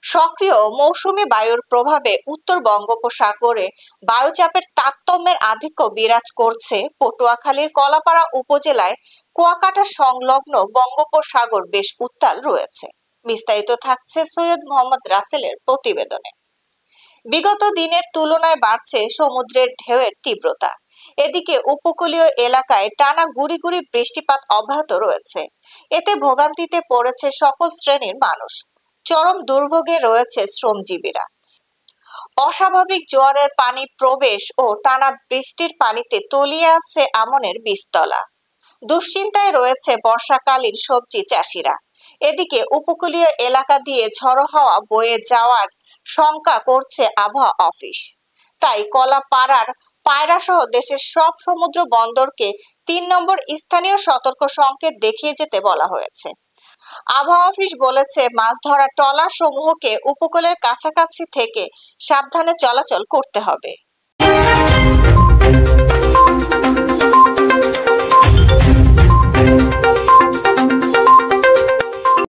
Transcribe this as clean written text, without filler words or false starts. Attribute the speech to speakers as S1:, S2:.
S1: সক্রিয় মৌসুমী বায়ুর প্রভাবে উত্তর বঙ্গোপসাগরে বায়ুচাপের তারতম্যের আধিক্য বিরাজ করছে। পটুয়াখালীর কলাপাড়া উপজেলায় কুয়াকাটা সংলগ্ন বঙ্গোপসাগর বেশ উত্তাল রয়েছে। বিস্তারিত থাকছে সৈয়দ মোহাম্মদ রাসেলের প্রতিবেদনে। বিগত দিনের তুলনায় বাড়ছে সমুদ্রের ঢেউয়ের তীব্রতা। এদিকে উপকূলীয় এলাকায় টানা গুড়ি গুড়ি বৃষ্টিপাত অব্যাহত রয়েছে। এতে ভোগান্তিতে পড়েছে সকল শ্রেণীর মানুষ। চরম দুর্ভোগে রয়েছে শ্রমজীবীরা। অস্বাভাবিক জোয়ারের পানি প্রবেশ ও টানা বৃষ্টির পানিতে তলিয়ে আছে আমনের বীজতলা। দুশ্চিন্তায় রয়েছে বর্ষাকালীন সবজি চাষিরা। এদিকে উপকূলীয় এলাকা দিয়ে ঝড়ো হাওয়া বয়ে যাওয়ার শঙ্কা করছে আবহাওয়া অফিস। তাই কলাপাড়ার পায়রা সহ দেশের সব সমুদ্র বন্দরকে ৩ নম্বর স্থানীয় সতর্ক সংকেত দেখিয়ে যেতে বলা হয়েছে। আবহাওয়া অফিস বলেছে, মাছ ধরা ট্রলার সমূহকে উপকূলের কাছাকাছি থেকে সাবধানে চলাচল করতে হবে।